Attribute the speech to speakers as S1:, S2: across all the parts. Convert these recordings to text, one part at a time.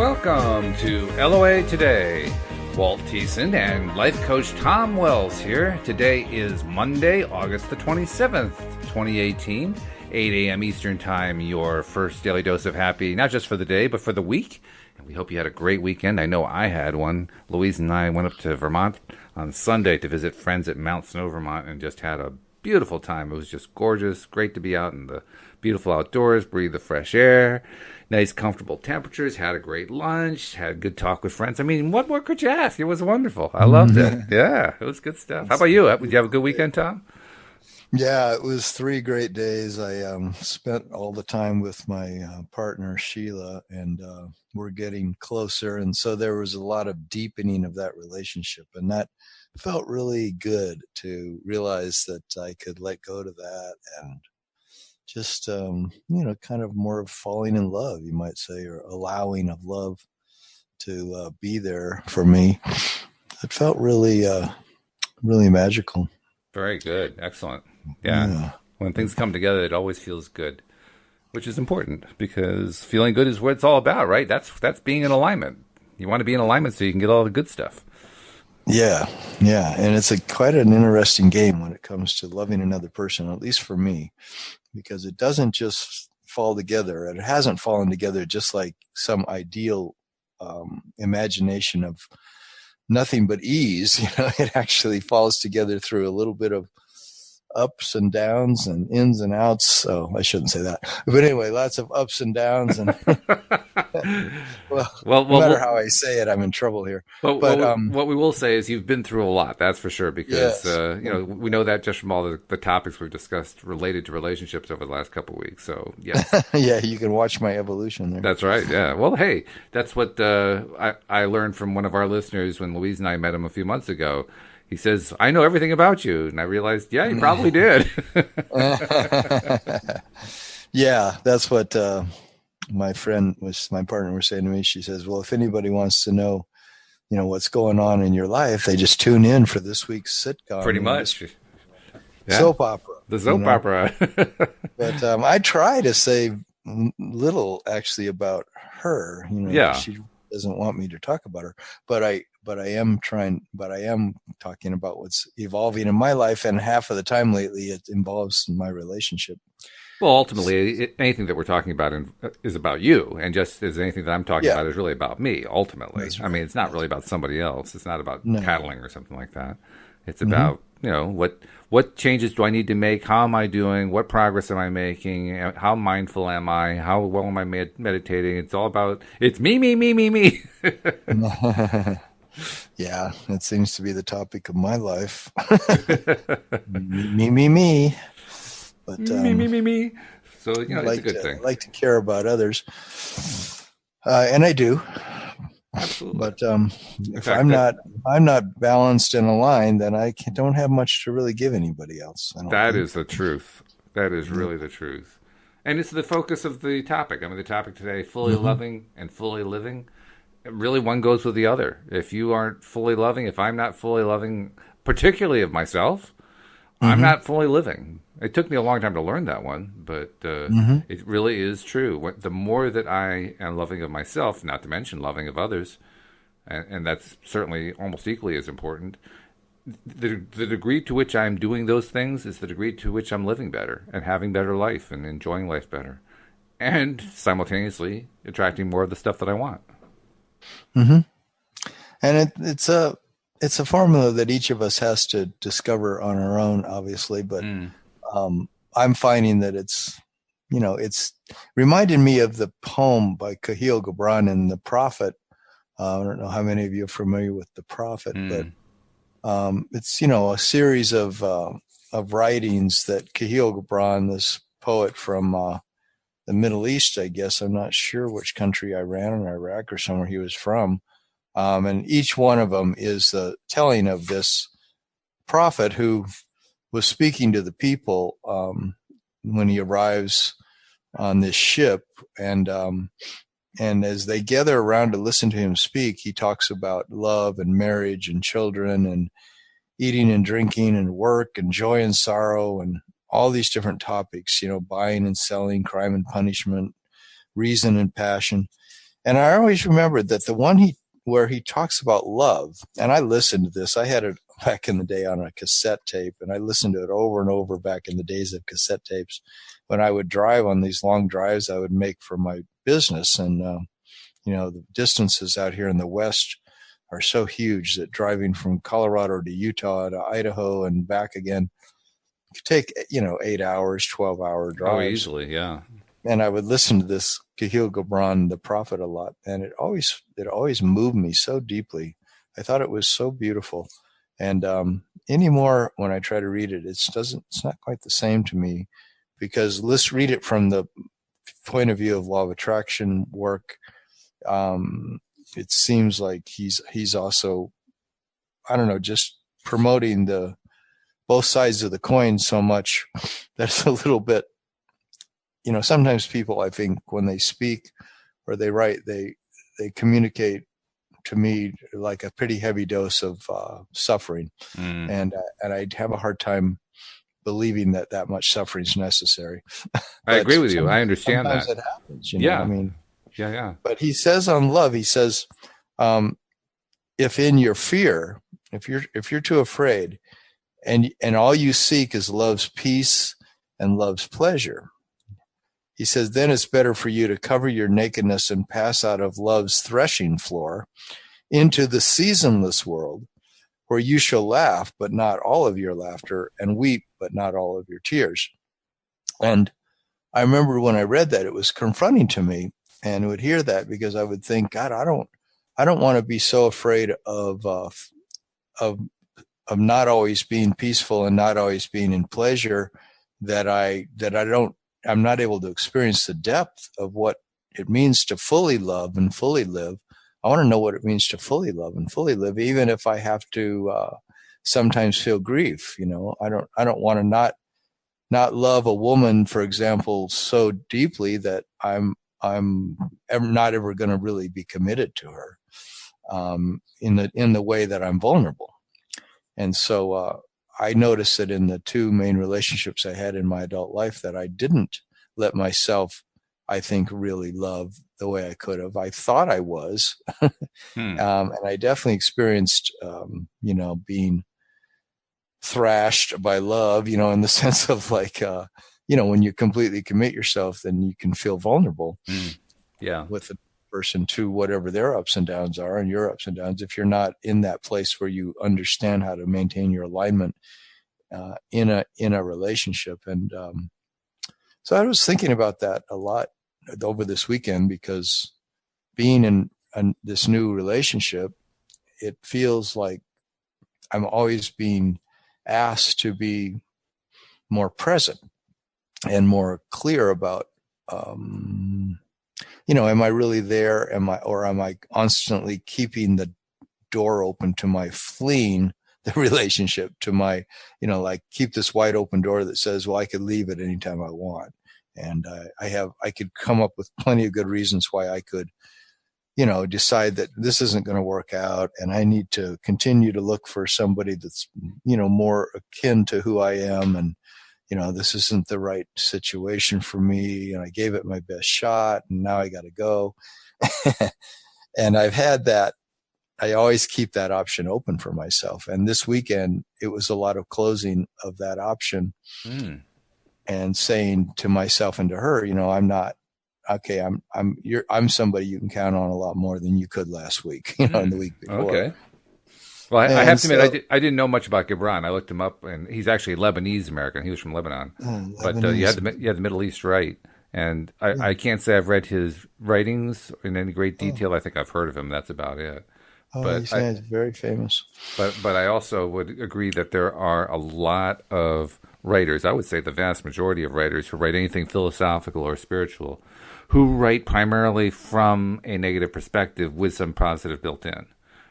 S1: Welcome to LOA Today. Walt Thiessen and life coach Tom Wells here. Today is Monday, August the 27th, 2018, 8 a.m. Eastern Time, your first daily dose of happy, not just for the day, but for the week. And we hope you had a great weekend. I know I had one. Louise and I went up to Vermont on Sunday to visit friends at Mount Snow, Vermont, and just had a beautiful time. It was just gorgeous. Great to be out in the beautiful outdoors, breathe the fresh air. Nice, comfortable temperatures, had a great lunch, had a good talk with friends. I mean, what more could you ask? It was wonderful. I loved it. Yeah, it was good stuff. How about you? Did you have a good weekend, Tom?
S2: Yeah, it was 3 great days. I spent all the time with my partner, Sheila, and we're getting closer. And so there was a lot of deepening of that relationship. And that felt really good to realize that I could let go to that and just, kind of more of falling in love, you might say, or allowing of love to be there for me. It felt really, really magical.
S1: Very good. Excellent. Yeah. When things come together, it always feels good, which is important because feeling good is what it's all about, right? That's being in alignment. You want to be in alignment so you can get all the good stuff.
S2: Yeah. And it's quite an interesting game when it comes to loving another person, at least for me, because it doesn't just fall together. And it hasn't fallen together just like some ideal imagination of nothing but ease. It actually falls together through a little bit of ups and downs and ins and outs. Oh, I shouldn't say that. But anyway, lots of ups and downs. And no matter how I say it, I'm in trouble here.
S1: But what we will say is you've been through a lot, that's for sure, because yes. We know that just from all the topics we've discussed related to relationships over the last couple of weeks. So, yes.
S2: Yeah, you can watch my evolution there.
S1: That's right, yeah. Well, hey, that's what I learned from one of our listeners when Louise and I met him a few months ago. He says, I know everything about you. And I realized, yeah, you probably did.
S2: Yeah, that's what my partner was saying to me. She says, well, if anybody wants to know, what's going on in your life, they just tune in for this week's sitcom.
S1: Pretty much.
S2: Yeah. Soap opera.
S1: The soap opera.
S2: But I try to say little actually about her.
S1: Yeah.
S2: She doesn't want me to talk about her, but I am talking about what's evolving in my life, and half of the time lately it involves my relationship.
S1: Well, ultimately, anything that we're talking about is about you, and just as anything that I'm talking about is really about me, ultimately. Right. I mean, it's not really about somebody else. It's not about tattling or something like that. It's about, what changes do I need to make? How am I doing? What progress am I making? How mindful am I? How well am I meditating? It's all about, it's me.
S2: Yeah, that seems to be the topic of my life. me. But,
S1: me. So, it's a good thing.
S2: I like to care about others. And I do.
S1: Absolutely.
S2: But if I'm not balanced and aligned, then I don't have much to really give anybody else.
S1: That is the truth. That is really the truth. And it's the focus of the topic. I mean, the topic today, fully loving and fully living. Really, one goes with the other. If you aren't fully loving, if I'm not fully loving, particularly of myself, I'm not fully living. It took me a long time to learn that one, but it really is true. The more that I am loving of myself, not to mention loving of others, and that's certainly almost equally as important, the degree to which I'm doing those things is the degree to which I'm living better and having better life and enjoying life better, and simultaneously attracting more of the stuff that I want.
S2: And it's a formula that each of us has to discover on our own, obviously. But I'm finding that it's reminded me of the poem by Kahlil Gibran in The Prophet. I don't know how many of you are familiar with The Prophet, but it's a series of writings that Kahlil Gibran, this poet from the Middle East, I guess. I'm not sure which country, Iran or Iraq or somewhere he was from. And each one of them is the telling of this prophet who was speaking to the people when he arrives on this ship. And as they gather around to listen to him speak, he talks about love and marriage and children and eating and drinking and work and joy and sorrow and all these different topics, buying and selling, crime and punishment, reason and passion. And I always remembered that the one where he talks about love, and I listened to this. I had it back in the day on a cassette tape, and I listened to it over and over back in the days of cassette tapes when I would drive on these long drives I would make for my business. And, the distances out here in the West are so huge that driving from Colorado to Utah to Idaho and back again could take, 8 hours, 12-hour drives.
S1: Oh, easily, yeah.
S2: And I would listen to this Kahlil Gibran, the prophet, a lot, and it always moved me so deeply. I thought it was so beautiful, and anymore when I try to read it, it's not quite the same to me, because let's read it from the point of view of law of attraction work. It seems like he's also, I don't know, just promoting the both sides of the coin so much that it's a little bit. Sometimes people, I think, when they speak or they write, they communicate to me like a pretty heavy dose of suffering, and I'd have a hard time believing that much suffering is necessary.
S1: I agree with you. I understand that.
S2: Sometimes it happens.
S1: Yeah.
S2: I mean,
S1: yeah.
S2: But he says on love, he says, if in your fear, if you're too afraid, and all you seek is love's peace and love's pleasure. He says, then it's better for you to cover your nakedness and pass out of love's threshing floor into the seasonless world, where you shall laugh, but not all of your laughter, and weep, but not all of your tears. And I remember when I read that, it was confronting to me, and would hear that, because I would think, God, I don't want to be so afraid of not always being peaceful and not always being in pleasure that I'm not able to experience the depth of what it means to fully love and fully live. I want to know what it means to fully love and fully live, even if I have to sometimes feel grief. I don't want to not love a woman, for example, so deeply that I'm not ever going to really be committed to her in the way that I'm vulnerable. And so I noticed that in the two main relationships I had in my adult life, that I didn't let myself, I think, really love the way I could have. I thought I was. And I definitely experienced, being thrashed by love, in the sense of like, when you completely commit yourself, then you can feel vulnerable with the person to whatever their ups and downs are and your ups and downs, if you're not in that place where you understand how to maintain your alignment in a relationship. And so I was thinking about that a lot over this weekend, because being in this new relationship, it feels like I'm always being asked to be more present and more clear about am I really there? Am I constantly keeping the door open to my fleeing the relationship, to my, keep this wide open door that says, well, I could leave at any time I want. And I could come up with plenty of good reasons why I could, decide that this isn't going to work out, and I need to continue to look for somebody that's, more akin to who I am. And, this isn't the right situation for me, and I gave it my best shot, and now I got to go. And I've had that. I always keep that option open for myself. And this weekend, it was a lot of closing of that option and saying to myself and to her, I'm not, okay, I'm somebody you can count on a lot more than you could last week, in the week before.
S1: Okay. Well, I have to admit, I didn't know much about Gibran. I looked him up, and he's actually Lebanese American. He was from Lebanon. But you had the Middle East right. And I can't say I've read his writings in any great detail. I think I've heard of him. That's about it.
S2: But he's very famous.
S1: But I also would agree that there are a lot of writers, I would say the vast majority of writers who write anything philosophical or spiritual, who write primarily from a negative perspective with some positive built in,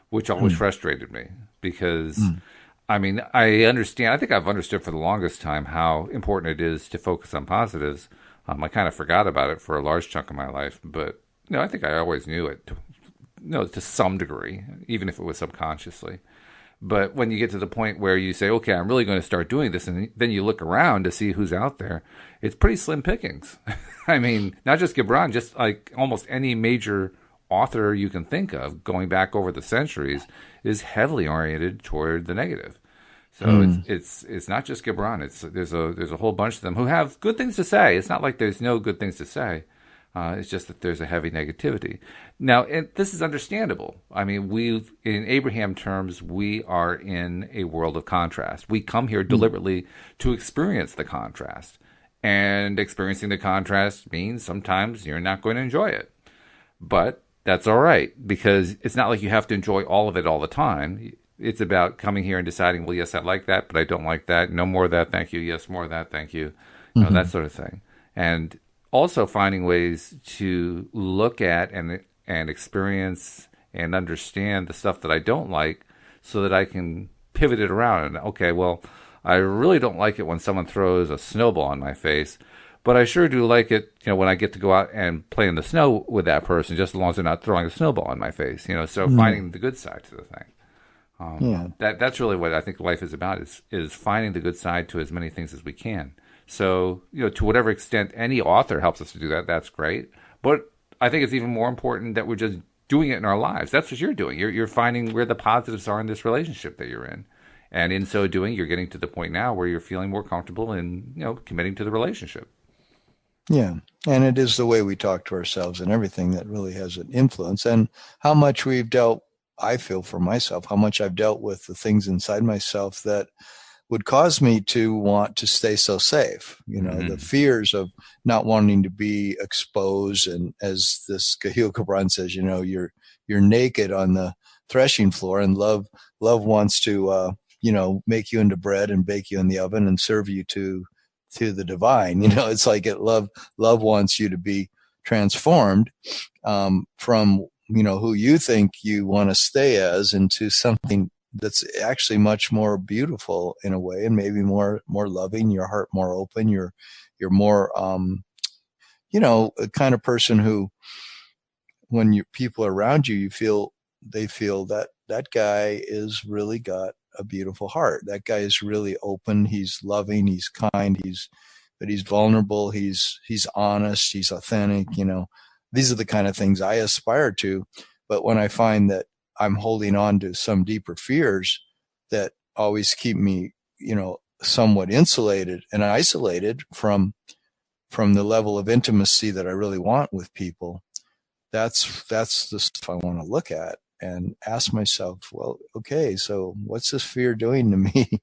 S1: which always frustrated me, because, I mean, I understand, I think I've understood for the longest time how important it is to focus on positives. I kind of forgot about it for a large chunk of my life, but I think I always knew it, to some degree, even if it was subconsciously. But when you get to the point where you say, okay, I'm really going to start doing this, and then you look around to see who's out there, it's pretty slim pickings. I mean, not just Gibran, just like almost any major author you can think of, going back over the centuries, is heavily oriented toward the negative. So it's not just Gibran. There's a whole bunch of them who have good things to say. It's not like there's no good things to say. It's just that there's a heavy negativity. Now, and this is understandable. I mean, in Abraham terms, we are in a world of contrast. We come here deliberately to experience the contrast. And experiencing the contrast means sometimes you're not going to enjoy it. But that's all right, because it's not like you have to enjoy all of it all the time. It's about coming here and deciding, well, yes, I like that, but I don't like that. No more of that, thank you. Yes, more of that, thank you. You know, that sort of thing. And also finding ways to look at and experience and understand the stuff that I don't like so that I can pivot it around. And, okay, well, I really don't like it when someone throws a snowball in my face, but I sure do like it, you know, when I get to go out and play in the snow with that person, just as long as they're not throwing a snowball in my face, you know, so finding the good side to the thing. That's really what I think life is about, is finding the good side to as many things as we can. So, you know, to whatever extent any author helps us to do that, that's great. But I think it's even more important that we're just doing it in our lives. That's what you're doing. You're finding where the positives are in this relationship that you're in. And in so doing, you're getting to the point now where you're feeling more comfortable in, you know, committing to the relationship.
S2: Yeah. And it is the way we talk to ourselves and everything that really has an influence. And how much we've dealt, I feel for myself, how much I've dealt with the things inside myself that would cause me to want to stay so safe. You know, the fears of not wanting to be exposed. And as this Kahlil Gibran says, you know, you're naked on the threshing floor, and love wants to, you know, make you into bread and bake you in the oven and serve you to the divine. You know, it's like love wants you to be transformed from, you know, who you think you want to stay as into something that's actually much more beautiful in a way, and maybe more loving, your heart more open, you're more, you know, a kind of person who, when people are around you, they feel that guy is really got a beautiful heart. That guy is really open. He's loving. He's kind. But he's vulnerable. He's honest. He's authentic. You know, these are the kind of things I aspire to. But when I find that I'm holding on to some deeper fears that always keep me, you know, somewhat insulated and isolated from the level of intimacy that I really want with people, that's the stuff I want to look at and ask myself, well, okay, so what's this fear doing to me?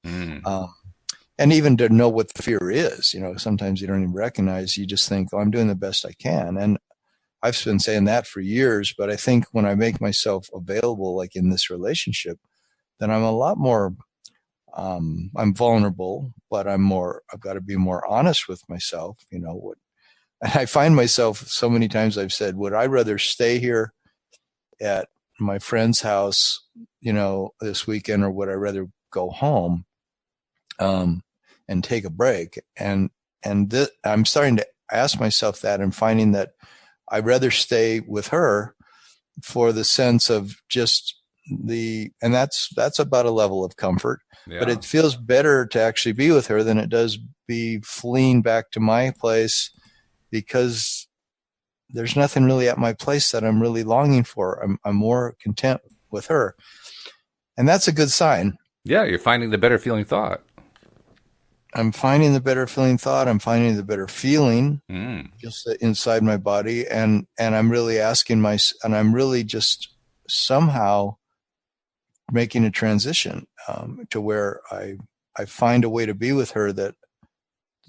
S2: And even to know what the fear is, you know, sometimes you don't even recognize, you just think, oh, I'm doing the best I can. And I've been saying that for years, but I think when I make myself available, like in this relationship, then I'm a lot more, I'm vulnerable, but I've got to be more honest with myself, you know, I find myself so many times I've said, would I rather stay here at my friend's house, you know, this weekend, or would I rather go home and take a break? And I'm starting to ask myself that, and finding that I'd rather stay with her for the sense of just and that's about a level of comfort. Yeah. But it feels better to actually be with her than it does be fleeing back to my place, because there's nothing really at my place that I'm really longing for. I'm more content with her. And that's a good sign.
S1: Yeah, you're finding the better feeling thought.
S2: I'm finding the better feeling thought. I'm finding the better feeling just inside my body. And I'm really and I'm really just somehow making a transition to where I find a way to be with her that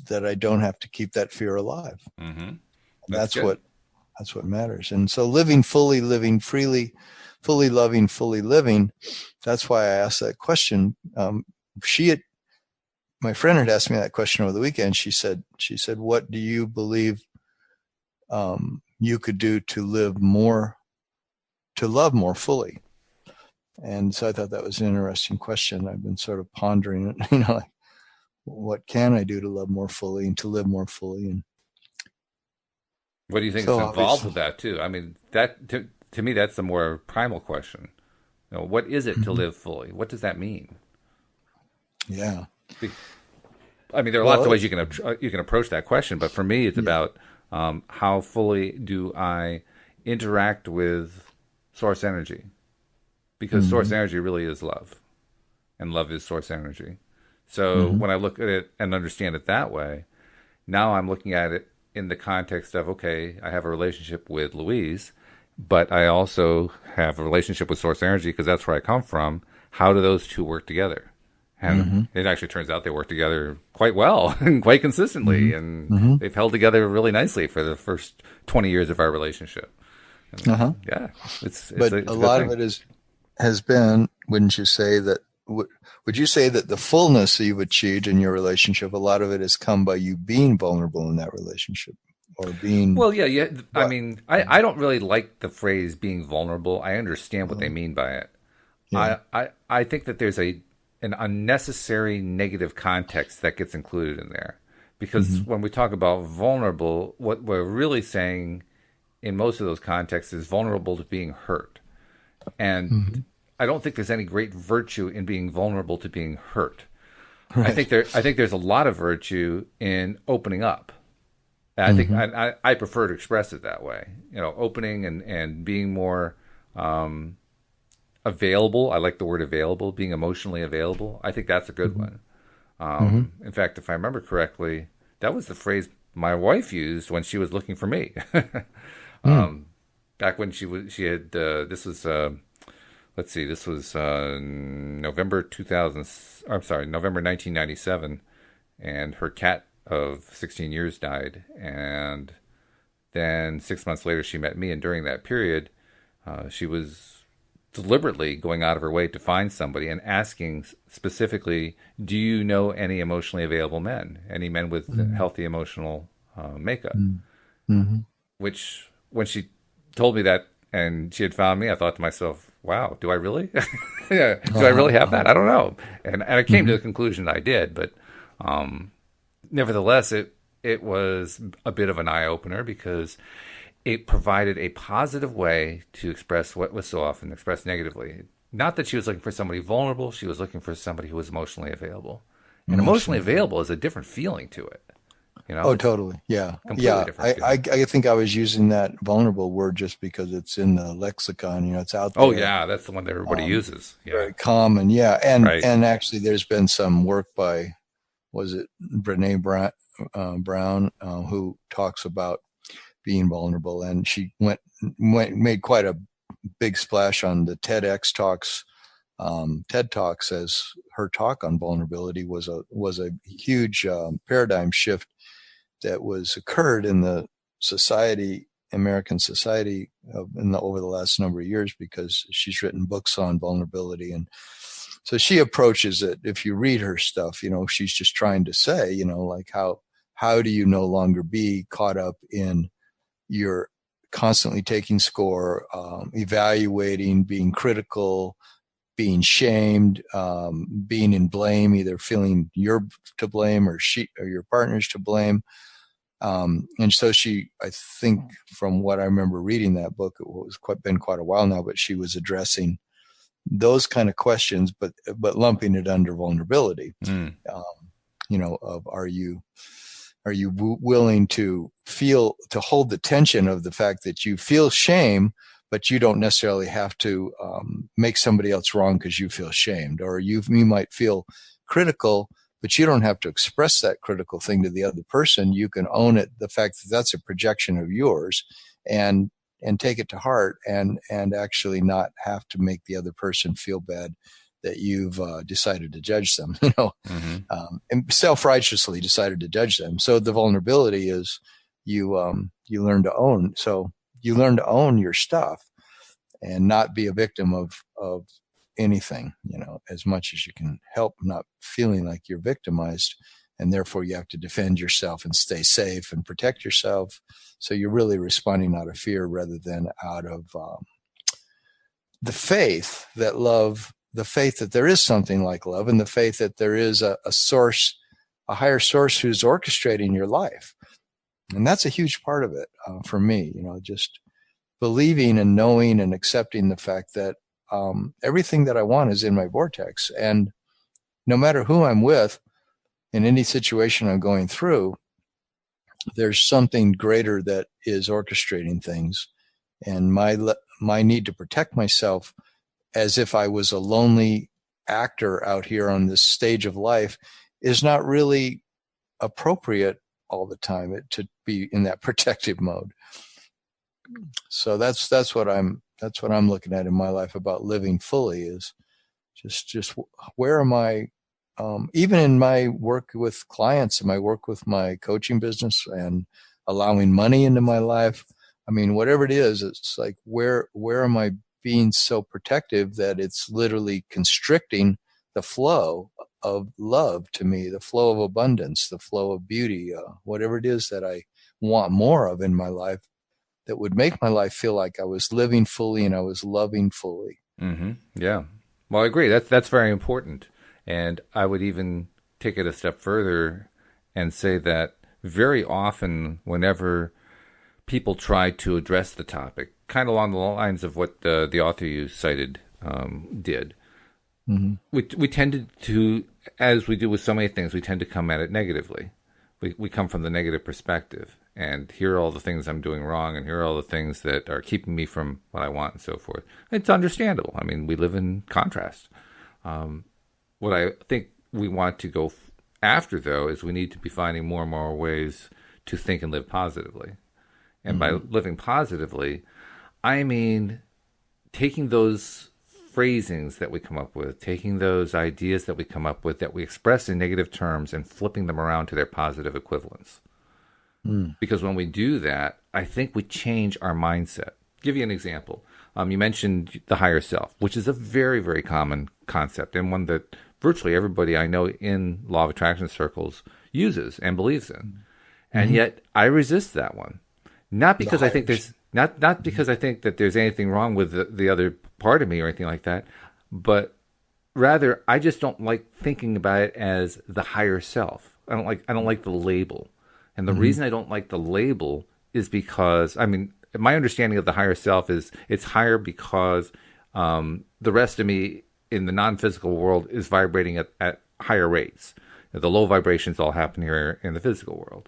S2: I don't have to keep that fear alive. Mm-hmm. That's what matters. And so living fully, living freely, fully loving, fully living. That's why I asked that question. My friend had asked me that question over the weekend. She said, what do you believe you could do to love more fully? And so I thought that was an interesting question. I've been sort of pondering it, you know, like, what can I do to love more fully and to live more fully? And
S1: what do you think is involved with that too? I mean, that to me, that's the more primal question. You know, what is it to live fully? What does that mean?
S2: Yeah.
S1: I mean, there are lots of ways you can approach that question, but for me, it's about how fully do I interact with source energy, because source energy really is love, and love is source energy. So when I look at it and understand it that way, now I'm looking at it in the context of, okay, I have a relationship with Louise, but I also have a relationship with source energy because that's where I come from. How do those two work together? And it actually turns out they work together quite well and quite consistently, and they've held together really nicely for the first 20 years of our relationship. And, yeah,
S2: but
S1: it's
S2: a
S1: good
S2: lot
S1: thing.
S2: of it has been, wouldn't you say that? Would you say that the fullness that you've achieved in your relationship, a lot of it has come by you being vulnerable in that relationship, or being
S1: Well, yeah, yeah. I
S2: what?
S1: mean, I don't really like the phrase being vulnerable. I understand what they mean by it.
S2: Yeah.
S1: I think that there's an unnecessary negative context that gets included in there. Because when we talk about vulnerable, what we're really saying in most of those contexts is vulnerable to being hurt. And I don't think there's any great virtue in being vulnerable to being hurt.
S2: Right.
S1: I think there's a lot of virtue in opening up. I think I prefer to express it that way. You know, opening and being more available. I like the word available, being emotionally available. I think that's a good one. In fact, if I remember correctly, that was the phrase my wife used when she was looking for me. Back when she had this was let's see, this was November 2000. I'm sorry, November 1997, and her cat of 16 years died, and then 6 months later she met me, and during that period, she was deliberately going out of her way to find somebody and asking specifically, do you know any emotionally available men, any men with healthy emotional makeup? Which, when she told me that and she had found me, I thought to myself, wow, do I really? Yeah, do I really have that? I don't know. And I came to the conclusion that I did, but nevertheless, it was a bit of an eye opener because it provided a positive way to express what was so often expressed negatively. Not that she was looking for somebody vulnerable, she was looking for somebody who was emotionally available. And emotionally available is a different feeling to it. You know,
S2: Oh,
S1: it's a
S2: totally. Yeah.
S1: completely
S2: Yeah.
S1: different
S2: I
S1: feeling.
S2: think I was using that vulnerable word just because it's in the lexicon, it's out
S1: Oh
S2: there.
S1: yeah, that's the one that everybody uses. Yeah,
S2: Very common. Yeah.
S1: right.
S2: And actually there's been some work by, was it Brene Brown, who talks about being vulnerable, and she made quite a big splash on the TEDx talks. TED Talks, as her talk on vulnerability was a huge paradigm shift that was occurred in the American society, over the last number of years, because she's written books on vulnerability. And so she approaches it. If you read her stuff, she's just trying to say, like, how do you no longer be caught up in your constantly taking score, evaluating, being critical, being shamed, being in blame, either feeling you're to blame or your partner's to blame. And so I think from what I remember reading that book, it was been quite a while now, but she was addressing those kind of questions, but lumping it under vulnerability.
S1: Mm.
S2: Of are you willing to hold the tension of the fact that you feel shame, but you don't necessarily have to make somebody else wrong because you feel shamed, or you might feel critical, but you don't have to express that critical thing to the other person. You can own it, the fact that that's a projection of yours, and take it to heart, and actually not have to make the other person feel bad that you've decided to judge them, and self-righteously decided to judge them. So the vulnerability is you learn to own. So you learn to own your stuff and not be a victim of anything, as much as you can help not feeling like you're victimized. And therefore you have to defend yourself and stay safe and protect yourself. So you're really responding out of fear rather than out of the faith that there is something like love, and the faith that there is a source, a higher source who's orchestrating your life. And that's a huge part of it for me, just believing and knowing and accepting the fact that everything that I want is in my vortex. And no matter who I'm with, in any situation I'm going through, there's something greater that is orchestrating things. And my need to protect myself as if I was a lonely actor out here on this stage of life is not really appropriate all the time to be in that protective mode. So that's what I'm looking at in my life about living fully is just where am I, even in my work with clients and my work with my coaching business and allowing money into my life. I mean, whatever it is, it's like, where am I being so protective that it's literally constricting the flow of love to me, the flow of abundance, the flow of beauty, whatever it is that I want more of in my life that would make my life feel like I was living fully and I was loving fully.
S1: Mm-hmm. Yeah. Well, I agree. That's very important. And I would even take it a step further and say that very often whenever people try to address the topic, kind of along the lines of what the author you cited did, mm-hmm. we tended to, as we do with so many things, we tend to come at it negatively. We come from the negative perspective, and here are all the things I'm doing wrong, and here are all the things that are keeping me from what I want, and so forth. It's understandable. I mean, we live in contrast. What I think we want to go after, though, is we need to be finding more and more ways to think and live positively. And mm-hmm. by living positively, I mean taking those phrasings that we come up with, taking those ideas that we come up with that we express in negative terms and flipping them around to their positive equivalents. Because when we do that, I think we change our mindset. I'll give you an example. You mentioned the higher self, which is a very, very common concept and one that virtually everybody I know in law of attraction circles uses and believes in. And mm-hmm. yet I resist that one. Not because I think there's not because I think that there's anything wrong with the other part of me or anything like that, but rather I just don't like thinking about it as the higher self. I don't like the label. And the mm-hmm. reason I don't like the label is because, I mean, my understanding of the higher self is it's higher because the rest of me in the non-physical world is vibrating at higher rates. The low vibrations all happen here in the physical world.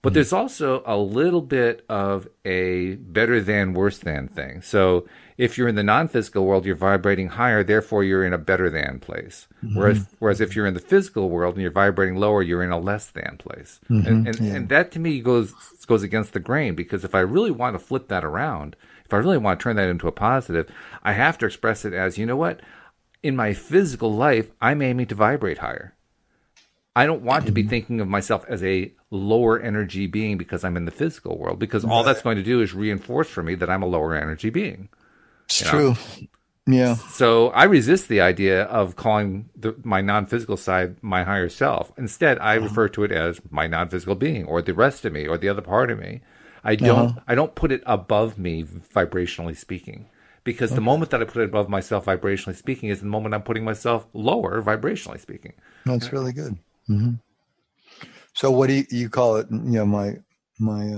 S1: But mm-hmm. there's also a little bit of a better than, worse than thing. So if you're in the non-physical world, you're vibrating higher, therefore you're in a better than place. Mm-hmm. Whereas if you're in the physical world and you're vibrating lower, you're in a less than place. Mm-hmm. And that to me goes against the grain, because if I really want to flip that around, if I really want to turn that into a positive, I have to express it as, you know what? In my physical life, I'm aiming to vibrate higher. I don't want to be thinking of myself as a lower energy being because I'm in the physical world, because all that's going to do is reinforce for me that I'm a lower energy being.
S2: It's true. Yeah.
S1: So I resist the idea of calling my non-physical side my higher self. Instead, I refer to it as my non-physical being, or the rest of me, or the other part of me. I don't put it above me vibrationally speaking, because the moment that I put it above myself vibrationally speaking is the moment I'm putting myself lower vibrationally speaking.
S2: That's really good. Mm-hmm. So what do you call it? You know, my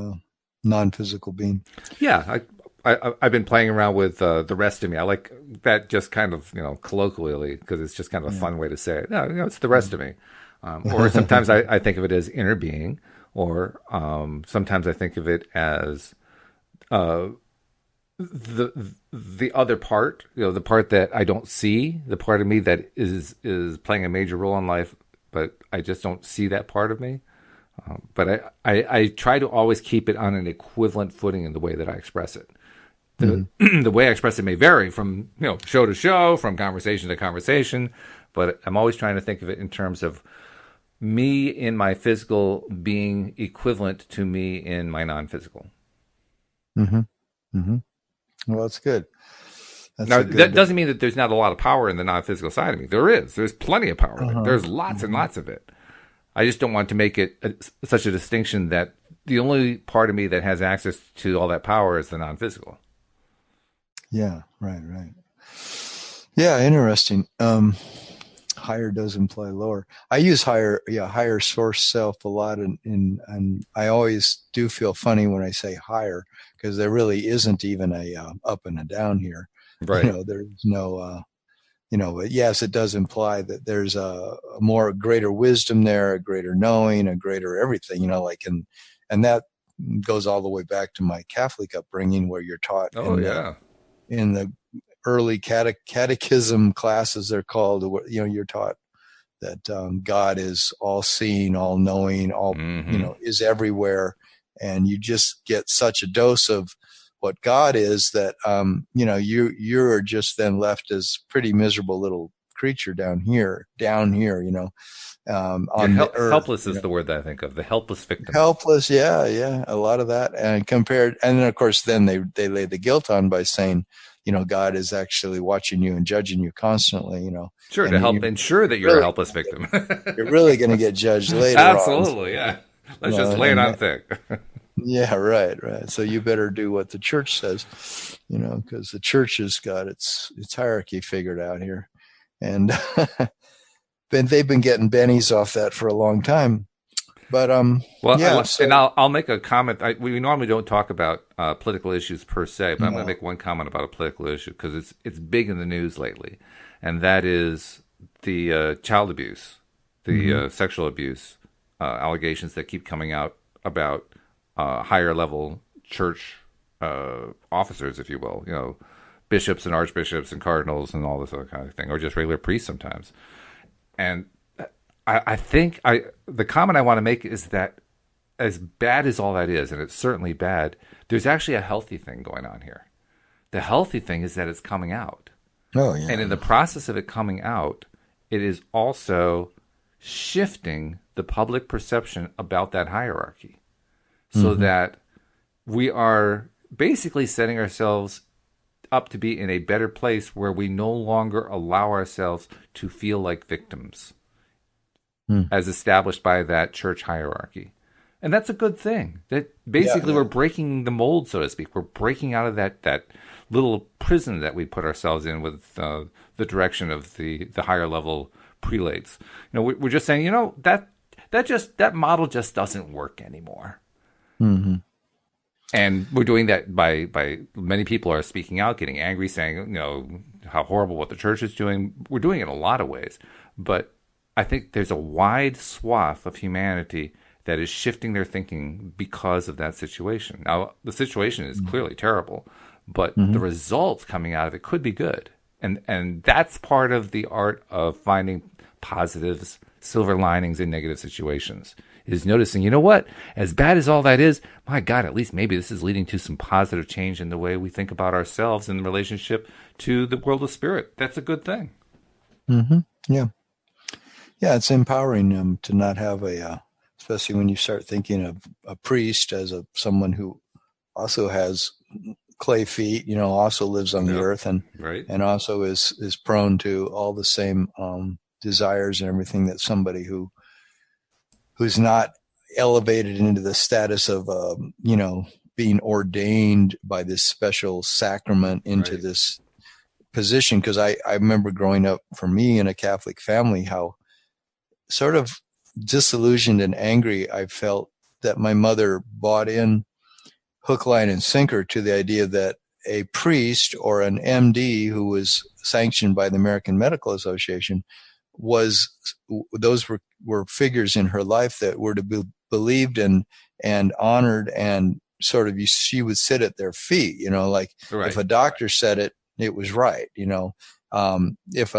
S2: non-physical being.
S1: Yeah, I've been playing around with the rest of me. I like that, just kind of, you know, colloquially, because it's just kind of a fun way to say it. No, you know, it's the rest of me. Or sometimes I think of it as inner being, or sometimes I think of it as the other part. You know, the part that I don't see, the part of me that is playing a major role in life, but I just don't see that part of me. But I try to always keep it on an equivalent footing in the way that I express it. The way I express it may vary from, you know, show to show, from conversation to conversation, but I'm always trying to think of it in terms of me in my physical being equivalent to me in my non-physical.
S2: Mm-hmm. Mm-hmm. Well, that's good.
S1: That doesn't mean that there's not a lot of power in the non-physical side of me. There is. There's plenty of power in it. There's lots and lots of it. I just don't want to make it such a distinction that the only part of me that has access to all that power is the non-physical.
S2: Yeah, right. Yeah, interesting. Higher does imply lower. I use higher source self a lot, and I always do feel funny when I say higher, because there really isn't even a up and a down here.
S1: Right.
S2: You know, there's no, but yes, it does imply that there's a greater wisdom there, a greater knowing, a greater everything, you know, and that goes all the way back to my Catholic upbringing, where you're taught in the early catechism classes, they're called, you're taught that God is all seeing, all knowing, all, is everywhere. And you just get such a dose of what God is that, you're just then left as pretty miserable little creature down here, on the earth.
S1: Helpless is the word that I think of, the helpless victim.
S2: Helpless. Yeah. A lot of that. And then of course, then they lay the guilt on by saying, God is actually watching you and judging you constantly,
S1: Sure, to help ensure that you're a helpless victim.
S2: You're really going to get judged later.
S1: Absolutely, yeah. Let's just lay it on thick.
S2: Yeah, right. So you better do what the church says, because the church has got its hierarchy figured out here. And they've been getting bennies off that for a long time. But
S1: I'll make a comment. We normally don't talk about political issues per se, but I'm going to make one comment about a political issue because it's big in the news lately, and that is the child abuse, the sexual abuse allegations that keep coming out about higher level church officers, if you will, bishops and archbishops and cardinals and all this other kind of thing, or just regular priests sometimes. And I think the comment I want to make is that as bad as all that is, and it's certainly bad, there's actually a healthy thing going on here. The healthy thing is that it's coming out.
S2: Oh, yeah.
S1: And in the process of it coming out, it is also shifting the public perception about that hierarchy so that we are basically setting ourselves up to be in a better place where we no longer allow ourselves to feel like victims as established by that church hierarchy. And that's a good thing. That basically we're breaking the mold, so to speak. We're breaking out of that little prison that we put ourselves in with the direction of the higher level prelates. We're just saying, that model just doesn't work anymore.
S2: Mm-hmm.
S1: And we're doing that by many people are speaking out, getting angry, saying, how horrible what the church is doing. We're doing it in a lot of ways. But I think there's a wide swath of humanity that is shifting their thinking because of that situation. Now, the situation is clearly terrible, but the results coming out of it could be good. And that's part of the art of finding positives, silver linings in negative situations, is noticing, as bad as all that is, my God, at least maybe this is leading to some positive change in the way we think about ourselves in relationship to the world of spirit. That's a good thing.
S2: Mm-hmm. Yeah. Yeah, it's empowering to not have especially when you start thinking of a priest as someone who also has clay feet, also lives on the earth and also is prone to all the same desires and everything that somebody who's not elevated into the status of being ordained by this special sacrament into this position. Because I remember growing up for me in a Catholic family, how sort of disillusioned and angry I felt that my mother bought in hook, line, and sinker to the idea that a priest or an MD who was sanctioned by the American Medical Association those were figures in her life that were to be believed and honored, and sort of she would sit at their feet, if a doctor said it was right, if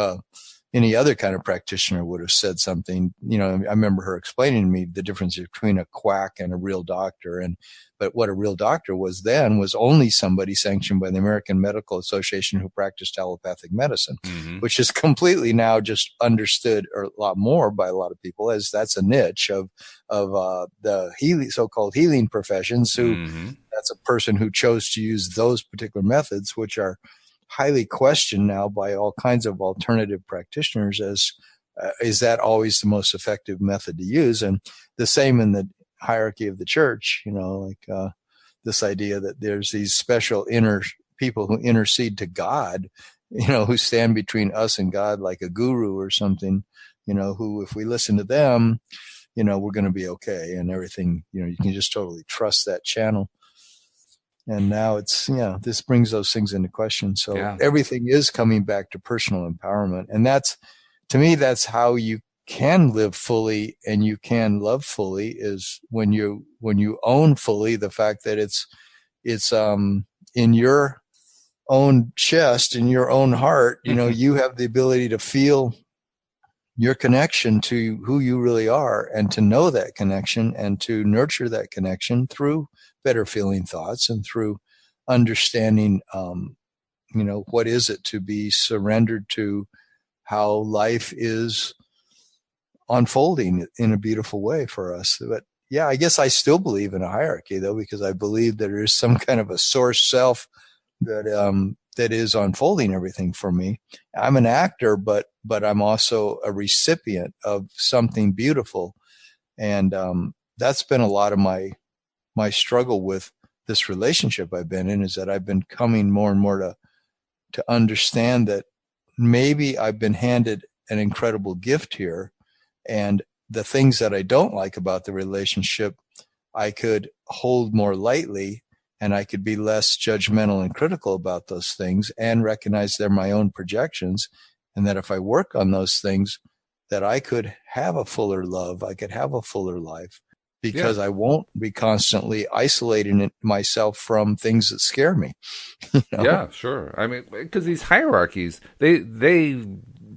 S2: any other kind of practitioner would have said something, I remember her explaining to me the difference between a quack and a real doctor. But what a real doctor was then was only somebody sanctioned by the American Medical Association who practiced allopathic medicine, which is completely now just understood or a lot more by a lot of people, as that's a niche of the so-called healing professions that's a person who chose to use those particular methods, which are highly questioned now by all kinds of alternative practitioners as is that always the most effective method to use? And the same in the hierarchy of the church, this idea that there's these special inner people who intercede to God, who stand between us and God, like a guru or something, who, if we listen to them, we're going to be okay, and everything, you can just totally trust that channel. And now it's, this brings those things into question. So everything is coming back to personal empowerment. And to me, that's how you can live fully and you can love fully, is when you own fully the fact that it's in your own chest, in your own heart, you have the ability to feel your connection to who you really are, and to know that connection and to nurture that connection through better feeling thoughts and through understanding, what is it to be surrendered to how life is unfolding in a beautiful way for us. But yeah, I guess I still believe in a hierarchy, though, because I believe that there is some kind of a source self that is unfolding everything for me. I'm an actor, but I'm also a recipient of something beautiful, and that's been a lot of my struggle with this relationship I've been in, is that I've been coming more and more to understand that maybe I've been handed an incredible gift here, and the things that I don't like about the relationship, I could hold more lightly, and I could be less judgmental and critical about those things, and recognize they're my own projections. And that if I work on those things, that I could have a fuller love, I could have a fuller life, because
S1: Yeah.
S2: I won't be constantly isolating myself from things that scare me. you know?
S1: Yeah, sure. I mean, because these hierarchies, they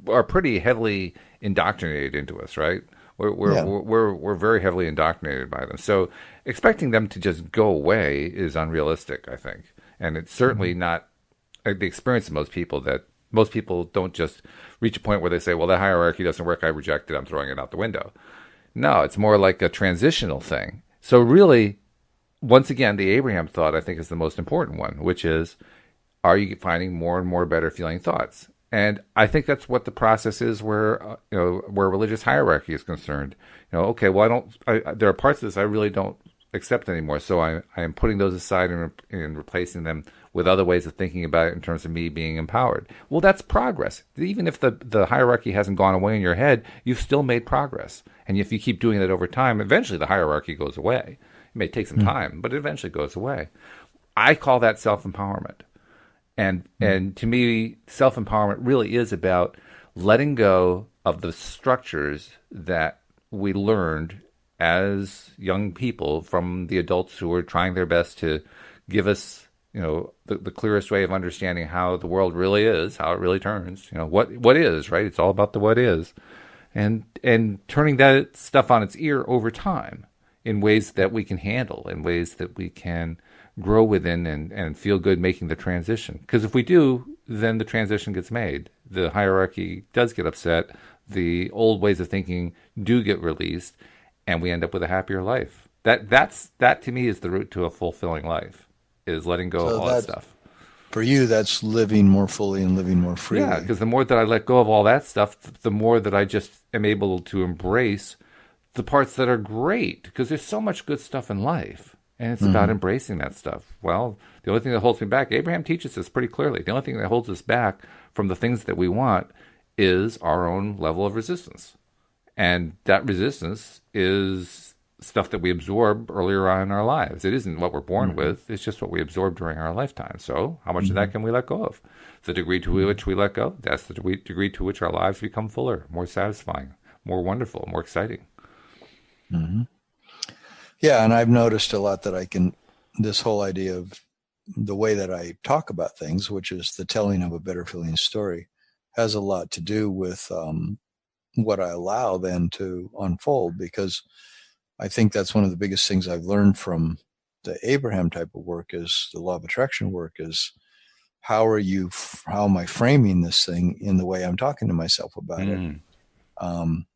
S1: are pretty heavily indoctrinated into us, right?
S2: Yeah.
S1: We're very heavily indoctrinated by them. So expecting them to just go away is unrealistic, I think, and it's certainly not the experience of most people. That most people don't just reach a point where they say, "Well, the hierarchy doesn't work. I reject it. I'm throwing it out the window." No, it's more like a transitional thing. So really, once again, the Abraham thought, I think, is the most important one, which is, are you finding more and more better feeling thoughts? And I think that's what the process is, where where religious hierarchy is concerned. Okay, well, there are parts of this I really don't accept anymore, so I am putting those aside and replacing them with other ways of thinking about it in terms of me being empowered. Well, that's progress. Even if the hierarchy hasn't gone away in your head, you've still made progress. And if you keep doing that over time, eventually the hierarchy goes away. It may take some time, but it eventually goes away. I call that self-empowerment. And to me, self-empowerment really is about letting go of the structures that we learned as young people from the adults who were trying their best to give us, the clearest way of understanding how the world really is, how it really turns, what is, right? It's all about the what is. And turning that stuff on its ear over time in ways that we can handle, in ways that we can grow within and feel good making the transition. Because if we do, then the transition gets made. The hierarchy does get upset. The old ways of thinking do get released, and we end up with a happier life. That to me is the route to a fulfilling life, is letting go of
S2: So
S1: all that
S2: that,
S1: stuff.
S2: for you, that's living more fully and living more
S1: Yeah,
S2: freely.
S1: because the more that I let go of all that stuff, the more that I just am able to embrace the parts that are great. Because there's so much good stuff in life, and it's about
S2: Hmm.
S1: embracing that stuff. Well, the only thing that holds me back, Abraham teaches us pretty clearly, the only thing that holds us back from the things that we want is our own level of resistance. And that resistance is stuff that we absorb earlier on in our lives. It isn't what we're born
S2: Hmm.
S1: with, it's just what we absorb during our lifetime. So, how much of that
S2: Hmm.
S1: can we let go of? The degree to
S2: Hmm.
S1: which we let go, that's the degree to which our lives become fuller, more satisfying, more wonderful, more exciting.
S2: Hmm. Yeah, and I've noticed a lot that this whole idea of the way that I talk about things, which is the telling of a better feeling story, has a lot to do with what I allow then to unfold. Because I think that's one of the biggest things I've learned from the Abraham type of work, is the law of attraction work, is how am I framing this thing in the way I'm talking to myself about it?
S1: Mm.
S2: Um,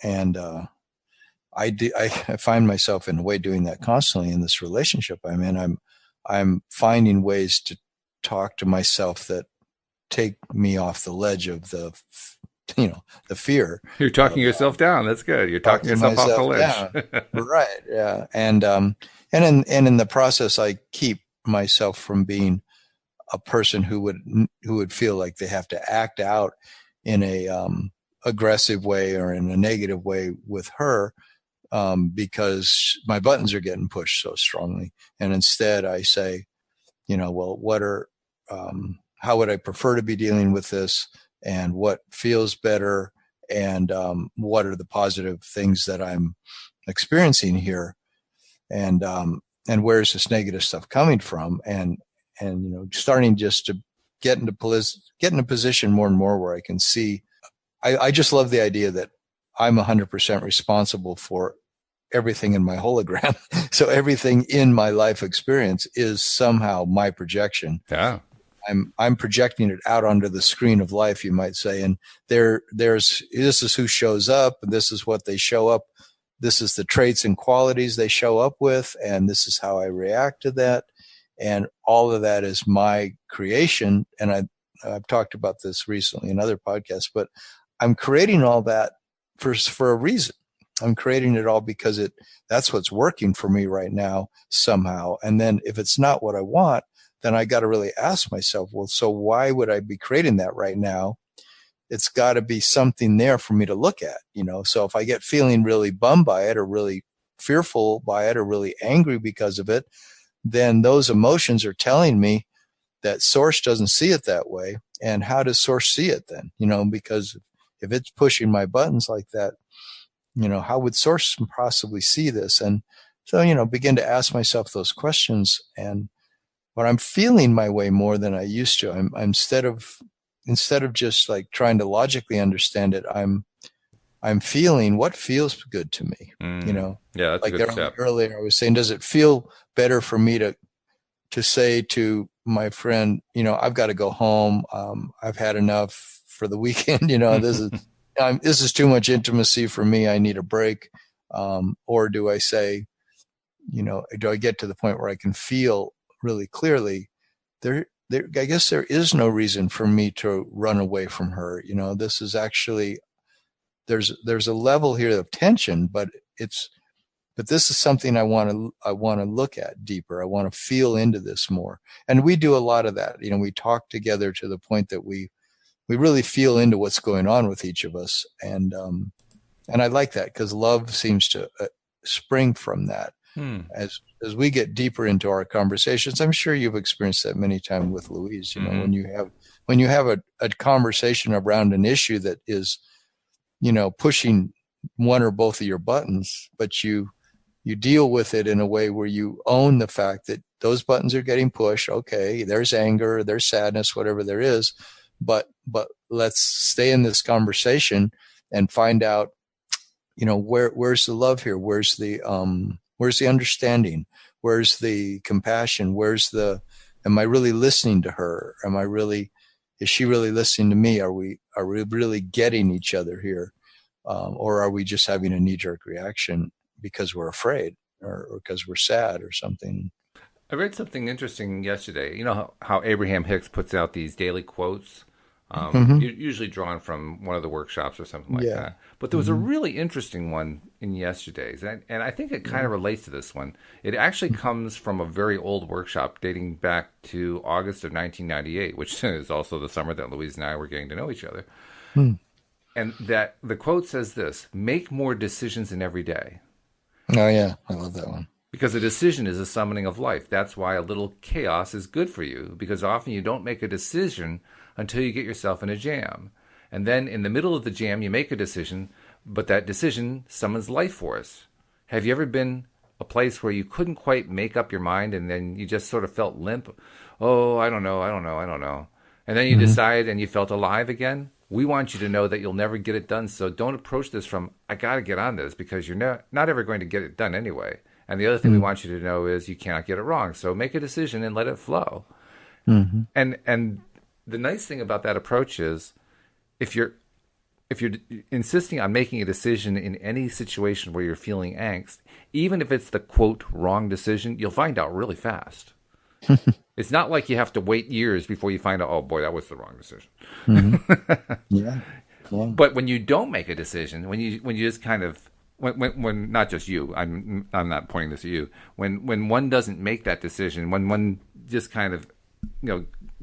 S2: and I find myself in a way doing that constantly in this relationship I'm in. I'm finding ways to talk to myself that take me off the ledge of the fear
S1: You're talking
S2: of
S1: yourself down. That's good. You're talking
S2: talking
S1: yourself off the
S2: myself
S1: ledge.
S2: down. Right. Yeah. And in the process, I keep myself from being a person who would feel like they have to act out in a aggressive way or in a negative way with her, because my buttons are getting pushed so strongly. And instead, I say, well, how would I prefer to be dealing with this, and what feels better, and what are the positive things that I'm experiencing here, and where is this negative stuff coming from, and starting just to get get in a position more and more where I can see. I just love the idea that I'm 100% responsible for everything in my hologram. So everything in my life experience is somehow my projection.
S1: Yeah.
S2: I'm projecting it out onto the screen of life, you might say. And this is who shows up, and this is what they show up. This is the traits and qualities they show up with, and this is how I react to that. And all of that is my creation. And I've talked about this recently in other podcasts, but I'm creating all that for a reason. I'm creating it all because that's what's working for me right now somehow. And then if it's not what I want, then I got to really ask myself, well, so why would I be creating that right now? It's got to be something there for me to look at, So if I get feeling really bummed by it or really fearful by it or really angry because of it, then those emotions are telling me that source doesn't see it that way. And how does source see it then? Because if it's pushing my buttons like that, how would source possibly see this? And so, begin to ask myself those questions. And but I'm feeling my way more than I used to. I'm instead of just like trying to logically understand it, I'm feeling what feels good to me.
S1: Yeah, that's
S2: like
S1: a good step.
S2: Earlier, I was saying, does it feel better for me to say to my friend, I've got to go home. I've had enough for the weekend. This is too much intimacy for me. I need a break. Or do I say, do I get to the point where I can feel really clearly I guess there is no reason for me to run away from her. This is actually, there's a level here of tension, but this is something I want to look at deeper. I want to feel into this more. And we do a lot of that. We talk together to the point that we really feel into what's going on with each of us. And I like that because love seems to spring from that. As we get deeper into our conversations. I'm sure you've experienced that many times with Louise, when you have a conversation around an issue that is, pushing one or both of your buttons, but you deal with it in a way where you own the fact that those buttons are getting pushed. Okay, there's anger, there's sadness, whatever there is, but let's stay in this conversation and find out, where's the love here? Where's the understanding? Where's the compassion? Am I really listening to her? Is she really listening to me? Are we really getting each other here? Or are we just having a knee-jerk reaction because we're afraid or because we're sad or something?
S1: I read something interesting yesterday. You know how Abraham Hicks puts out these daily quotes? Usually drawn from one of the workshops or something like that. But there was a really interesting one in yesterday's, and I think it kind of relates to this one. It actually comes from a very old workshop dating back to August of 1998, which is also the summer that Louise and I were getting to know each other. And that the quote says this: "Make more decisions in every day."
S2: Oh yeah, I love that one.
S1: Because a decision is a summoning of life. That's why a little chaos is good for you, because often you don't make a decision until you get yourself in a jam. And then in the middle of the jam, you make a decision, but that decision summons life force. Have you ever been a place where you couldn't quite make up your mind and then you just sort of felt limp? Oh, I don't know. And then you decide and you felt alive again? We want you to know that you'll never get it done, so don't approach this from, I got to get on this, because you're not ever going to get it done anyway. And the other thing we want you to know is you cannot get it wrong. So make a decision and let it flow. And the nice thing about that approach is if you're insisting on making a decision in any situation where you're feeling angst, even if it's the, quote, wrong decision, you'll find out really fast. It's not like you have to wait years before you find out, oh, boy, that was the wrong decision.
S2: Yeah.
S1: But when you don't make a decision, when you just kind of, when not just you, I'm not pointing this at you, when one doesn't make that decision, when one just kind of,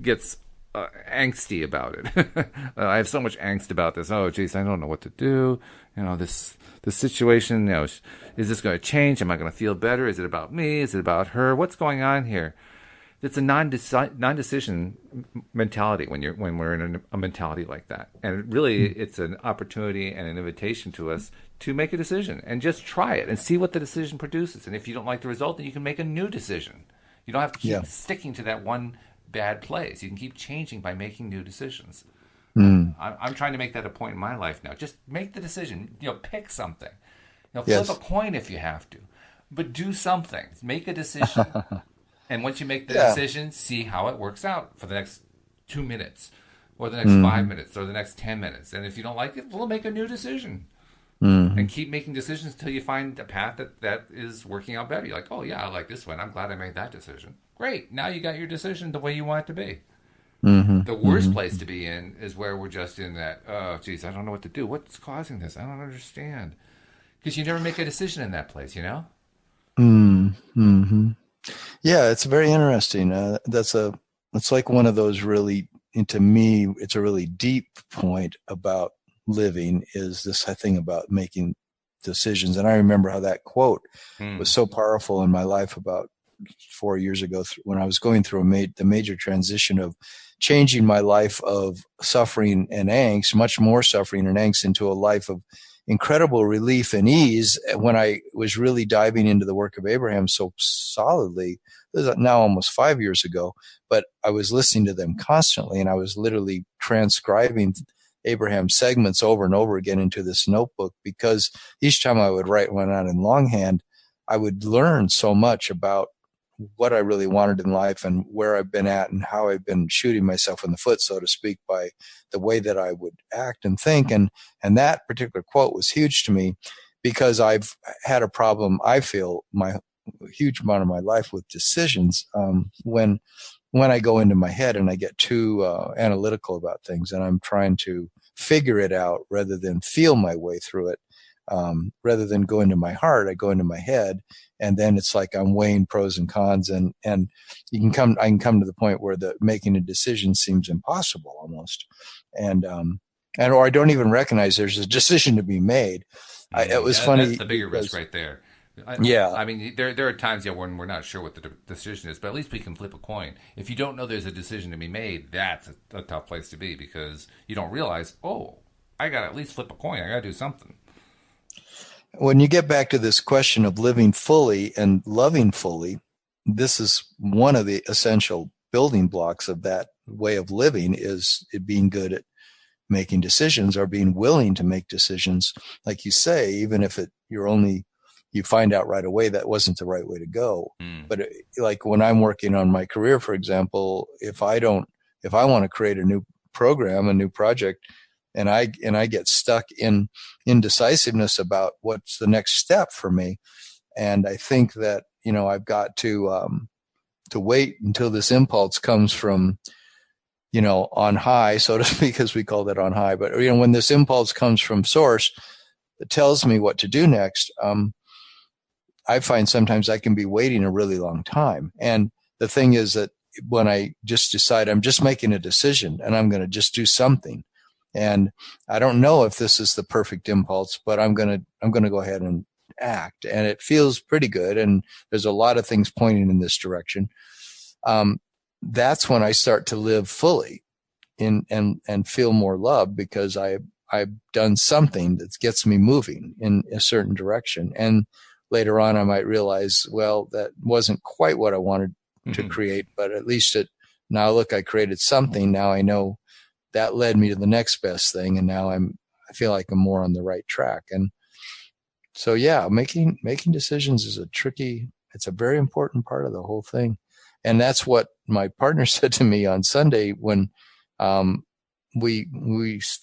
S1: gets angsty about it. I have so much angst about this. Oh, geez, I don't know what to do. This situation, is this going to change? Am I going to feel better? Is it about me? Is it about her? What's going on here? It's a non-decision mentality when we're in a mentality like that. And really, it's an opportunity and an invitation to us to make a decision and just try it and see what the decision produces. And if you don't like the result, then you can make a new decision. You don't have to keep sticking to that one bad place. You can keep changing by making new decisions.
S2: Mm.
S1: I'm trying to make that a point in my life now. Just make the decision. Pick something. Flip a
S2: Yes.
S1: coin if you have to, but do something. Make a decision, and once you make the
S2: Yeah.
S1: decision, see how it works out for the next 2 minutes, or the next five
S2: Hmm.
S1: minutes, or the next 10 minutes. And if you don't like it, we'll make a new decision
S2: Hmm.
S1: and keep making decisions until you find a path that is working out better. You're like, oh yeah, I like this one. I'm glad I made that decision. Great. Now you got your decision the way you want it to be.
S2: Hmm.
S1: The worst
S2: Hmm.
S1: place to be in is where we're just in that, oh, geez, I don't know what to do. What's causing this? I don't understand. Because you never make a decision in that place, you know?
S2: Hmm. Yeah, it's very interesting. It's like one of those really, and to me, it's a really deep point about living is this thing about making decisions. And I remember how that quote was
S1: Hmm.
S2: so powerful in my life about 4 years ago when I was going through the major transition of changing my life of suffering and angst, much more suffering and angst, into a life of incredible relief and ease when I was really diving into the work of Abraham so solidly. This is now almost 5 years ago, but I was listening to them constantly, and I was literally transcribing Abraham segments over and over again into this notebook, because each time I would write one out in longhand, I would learn so much about what I really wanted in life and where I've been at and how I've been shooting myself in the foot, so to speak, by the way that I would act and think. And that particular quote was huge to me, because I've had a problem, I feel, my huge amount of my life with decisions, when I go into my head and I get too analytical about things, and I'm trying to figure it out rather than feel my way through it. Rather than go into my heart, I go into my head, and then it's like I'm weighing pros and cons, and I can come to the point where the making a decision seems impossible almost, and or I don't even recognize there's a decision to be made. It was
S1: That's
S2: funny
S1: the bigger risk
S2: because
S1: right there.
S2: yeah.
S1: I mean, there are times when we're not sure what the decision is, but at least we can flip a coin. If you don't know there's a decision to be made, that's a tough place to be, because you don't realize, oh, I got to at least flip a coin. I got to do something.
S2: When you get back to this question of living fully and loving fully, this is one of the essential building blocks of that way of living, is it being good at making decisions, or being willing to make decisions. Like you say, even if you find out right away that wasn't the right way to go.
S1: Mm.
S2: But like when I'm working on my career, for example, if I want to create a new program, a new project, and I get stuck in indecisiveness about what's the next step for me, and I think that I've got to wait until this impulse comes from on high, so to speak, as we call that, on high. But when this impulse comes from source that tells me what to do next, I find sometimes I can be waiting a really long time. And the thing is that when I just decide I'm just making a decision and I'm going to just do something, and I don't know if this is the perfect impulse, but I'm going to go ahead and act, and it feels pretty good, and there's a lot of things pointing in this direction. Um, that's when I start to live fully and feel more love, because I've done something that gets me moving in a certain direction. And later on, I might realize, well, that wasn't quite what I wanted to create, but at least now look, I created something. Now I know that led me to the next best thing. And now I feel like I'm more on the right track. And so, yeah, making decisions is it's a very important part of the whole thing. And that's what my partner said to me on Sunday when um, we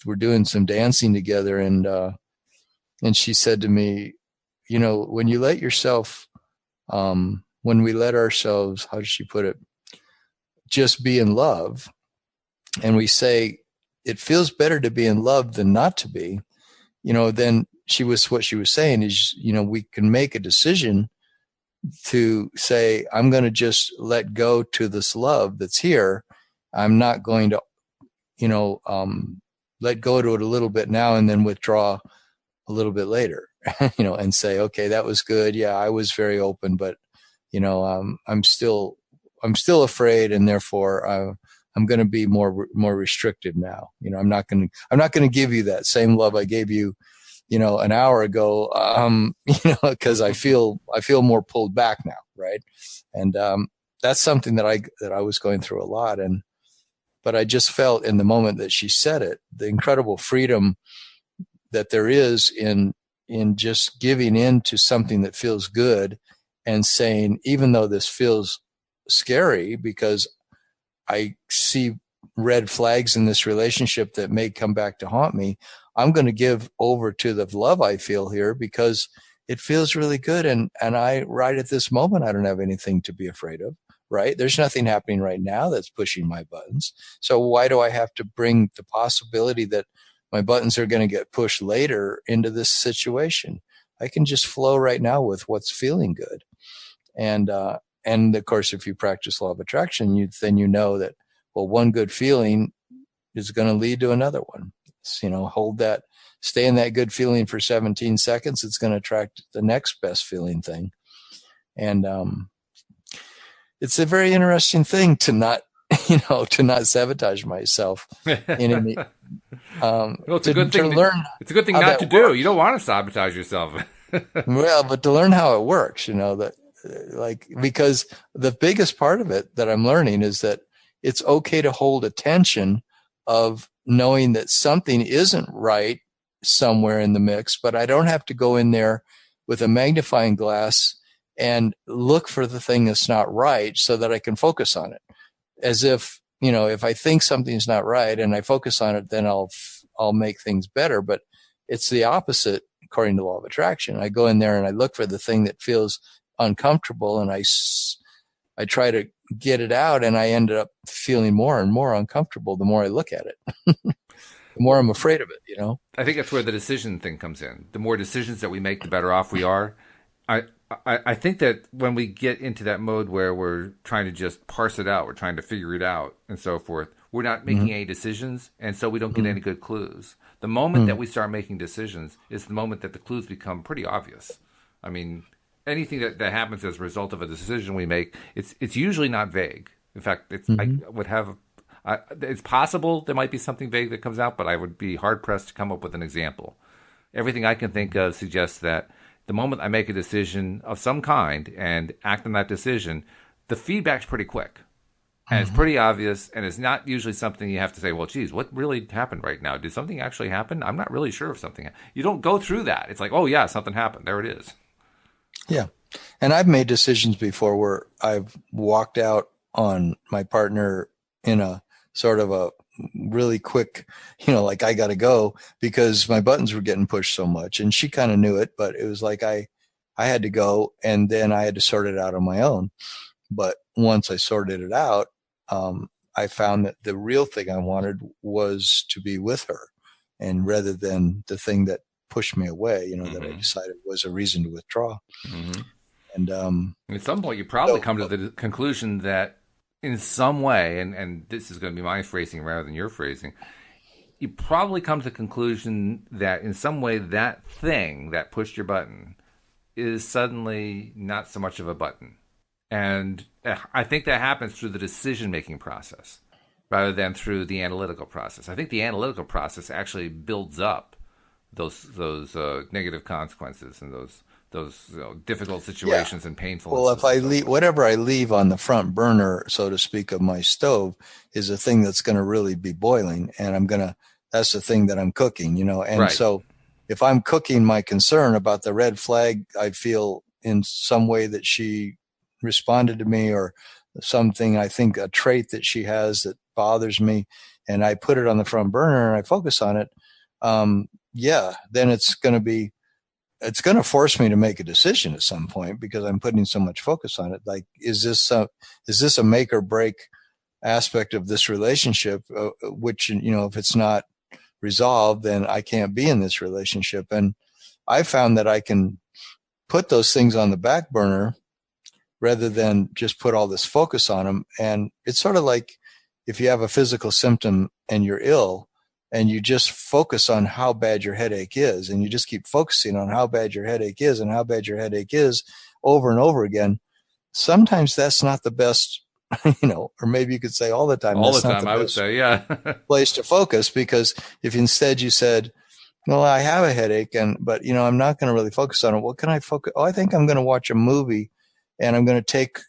S2: were doing some dancing together, and she said to me, when you let yourself, when we let ourselves, how did she put it, just be in love, and we say it feels better to be in love than not to be, then what she was saying is, we can make a decision to say, I'm going to just let go to this love that's here. I'm not going to, let go to it a little bit now and then withdraw a little bit later, and say, okay, that was good. Yeah, I was very open, but, I'm still afraid, and therefore I'm going to be more restrictive now. I'm not going to give you that same love I gave you, an hour ago, because I feel more pulled back now. Right. And, that's something that I was going through a lot. But I just felt in the moment that she said it, the incredible freedom that there is in just giving in to something that feels good and saying, even though this feels scary because I see red flags in this relationship that may come back to haunt me, I'm going to give over to the love I feel here because it feels really good. And I, right at this moment, I don't have anything to be afraid of, right? There's nothing happening right now that's pushing my buttons. So why do I have to bring the possibility that my buttons are going to get pushed later into this situation? I can just flow right now with what's feeling good. And of course, if you practice law of attraction, then you know that, well, one good feeling is going to lead to another one. So, hold that, stay in that good feeling for 17 seconds. It's going to attract the next best feeling thing. And it's a very interesting thing to not, to not sabotage myself in any.
S1: Well, it's a good thing to learn. It's a good thing not to do. You don't want to sabotage yourself.
S2: Well, but to learn how it works, because the biggest part of it that I'm learning is that it's okay to hold attention of knowing that something isn't right somewhere in the mix, but I don't have to go in there with a magnifying glass and look for the thing that's not right so that I can focus on it. As if, if I think something's not right and I focus on it, then I'll make things better. But it's the opposite according to law of attraction. I go in there and I look for the thing that feels uncomfortable and I try to get it out, and I end up feeling more and more uncomfortable the more I look at it. The more I'm afraid of it,
S1: I think that's where the decision thing comes in. The more decisions that we make, the better off we are. I think that when we get into that mode where we're trying to just parse it out, we're trying to figure it out and so forth, we're not making any decisions, and so we don't get any good clues. The moment that we start making decisions is the moment that the clues become pretty obvious. I mean, anything that happens as a result of a decision we make, it's usually not vague. In fact, it's possible there might be something vague that comes out, but I would be hard-pressed to come up with an example. Everything I can think of suggests that the moment I make a decision of some kind and act on that decision, the feedback's pretty quick. And it's pretty obvious, and it's not usually something you have to say, well, geez, what really happened right now? Did something actually happen? I'm not really sure if something happened. You don't go through that. It's like, oh, yeah, something happened. There it is.
S2: Yeah. And I've made decisions before where I've walked out on my partner in a sort of a really quick, like I got to go because my buttons were getting pushed so much. And she kind of knew it, but it was like I had to go, and then I had to sort it out on my own. But once I sorted it out, I found that the real thing I wanted was to be with her, and rather than the thing that pushed me away, that I decided was a reason to withdraw. And
S1: at some point, you probably come to the conclusion that in some way, and this is going to be my phrasing rather than your phrasing, you probably come to the conclusion that in some way that thing that pushed your button is suddenly not so much of a button. And I think that happens through the decision-making process rather than through the analytical process. I think the analytical process actually builds up those negative consequences and those difficult situations and painful.
S2: Well, if I leave whatever I leave on the front burner, so to speak, of my stove is a thing that's going to really be boiling, and that's the thing that I'm cooking, And right. So if I'm cooking my concern about the red flag, I feel in some way that she responded to me, or something, I think a trait that she has that bothers me, and I put it on the front burner and I focus on it, then it's going to force me to make a decision at some point because I'm putting so much focus on it. Like, is this a make or break aspect of this relationship, which, if it's not resolved, then I can't be in this relationship. And I found that I can put those things on the back burner rather than just put all this focus on them. And it's sort of like if you have a physical symptom and you're ill, and you just focus on how bad your headache is, and you just keep focusing on how bad your headache is and how bad your headache is over and over again, sometimes that's not the best, or maybe you could say all the time.
S1: All the time, I would say, yeah.
S2: place to focus, because if instead you said, well, I have a headache, but I'm not going to really focus on it. What can I focus? Oh, I think I'm going to watch a movie, and I'm going to take,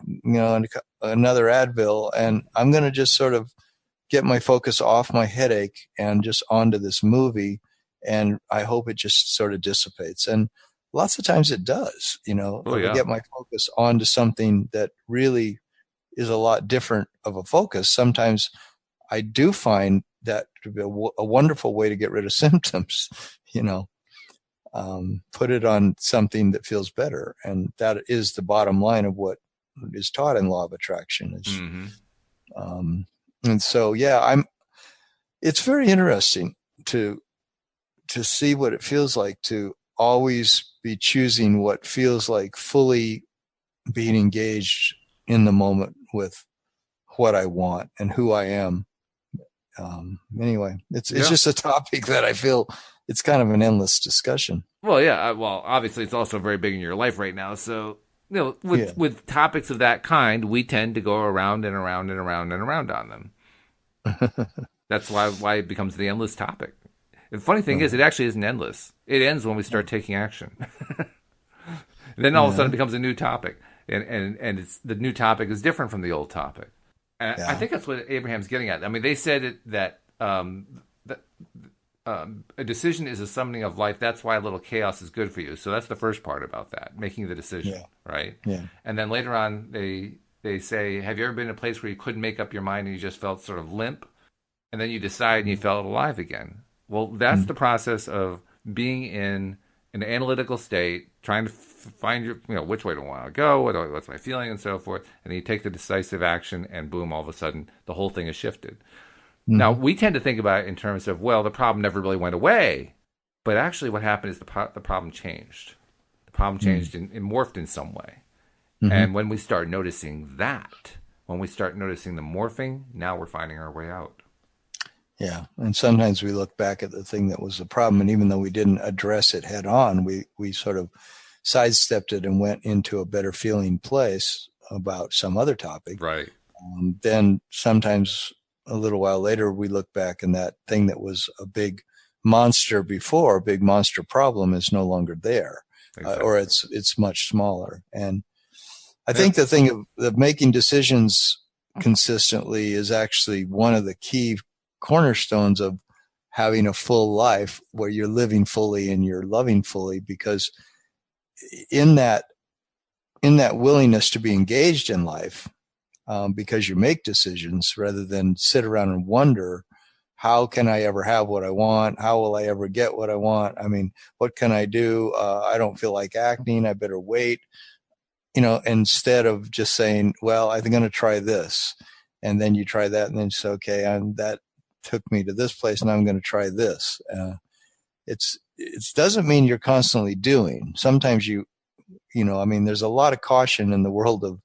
S2: another Advil, and I'm going to just sort of get my focus off my headache and just onto this movie. And I hope it just sort of dissipates. And lots of times it does,
S1: Oh
S2: if I
S1: yeah.
S2: get my focus onto something that really is a lot different of a focus. Sometimes I do find that to be a wonderful way to get rid of symptoms, you know, put it on something that feels better. And that is the bottom line of what is taught in law of attraction is,
S1: Mm-hmm.
S2: and so, yeah, it's very interesting to, see what it feels like to always be choosing what feels like fully being engaged in the moment with what I want and who I am. Anyway, it's
S1: Yeah.
S2: just a topic that I feel it's kind of an endless discussion.
S1: Well, yeah. Well, obviously, it's also very big in your life right now. So,
S2: Yeah.
S1: with topics of that kind, we tend to go around and around and around and around on them. That's why it becomes the endless topic. The funny thing is, it actually isn't endless. It ends when we start taking action. And then all of a sudden,
S2: Yeah.
S1: it becomes a new topic, and it's the new topic is different from the old topic. And I
S2: Yeah.
S1: think that's what Abraham's getting at. I mean, they said that a decision is a summoning of life. That's why a little chaos is good for you. So that's the first part about that, making the decision,
S2: Yeah.
S1: right?
S2: Yeah.
S1: And then later on, they say, have you ever been in a place where you couldn't make up your mind and you just felt sort of limp, and then you decide and you felt alive again? Well, that's the process of being in an analytical state, trying to find your, which way do I want to go, what's my feeling, and so forth. And then you take the decisive action, and boom, all of a sudden, the whole thing is shifted. Now,
S2: Mm-hmm.
S1: we tend to think about it in terms of, well, the problem never really went away. But actually, what happened is the problem changed. The problem changed and morphed in some way.
S2: Mm-hmm.
S1: And when we start noticing that, when we start noticing the morphing, now we're finding our way out.
S2: Yeah. And sometimes we look back at the thing that was the problem, and even though we didn't address it head on, we sort of sidestepped it and went into a better feeling place about some other topic.
S1: Right.
S2: Then sometimes a little while later, we look back and that thing that was a big monster before, a big monster problem, is no longer there,
S1: Exactly.
S2: or it's much smaller. And I
S1: Yeah.
S2: think the thing of making decisions consistently is actually one of the key cornerstones of having a full life where you're living fully and you're loving fully, because in that willingness to be engaged in life, because you make decisions rather than sit around and wonder, how can I ever have what I want? How will I ever get what I want? I mean, what can I do? I don't feel like acting. I better wait. Instead of just saying, well, I'm going to try this. And then you try that, and then you say, okay, that took me to this place, and I'm going to try this. It doesn't mean you're constantly doing. Sometimes there's a lot of caution in the world of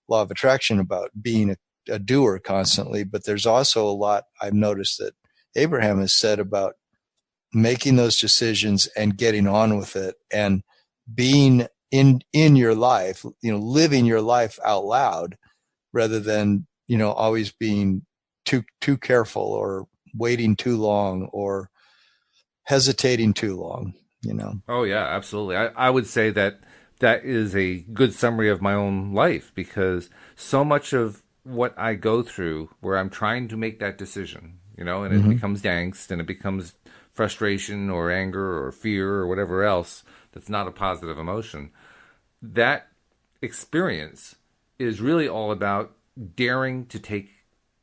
S2: law of attraction about being a doer constantly, but there's also a lot I've noticed that Abraham has said about making those decisions and getting on with it and being in your life, living your life out loud rather than, always being too careful or waiting too long or hesitating too long,
S1: Oh yeah, absolutely. I would say that is a good summary of my own life, because so much of what I go through where I'm trying to make that decision, and it becomes angst and it becomes frustration or anger or fear or whatever else that's not a positive emotion. That experience is really all about daring to take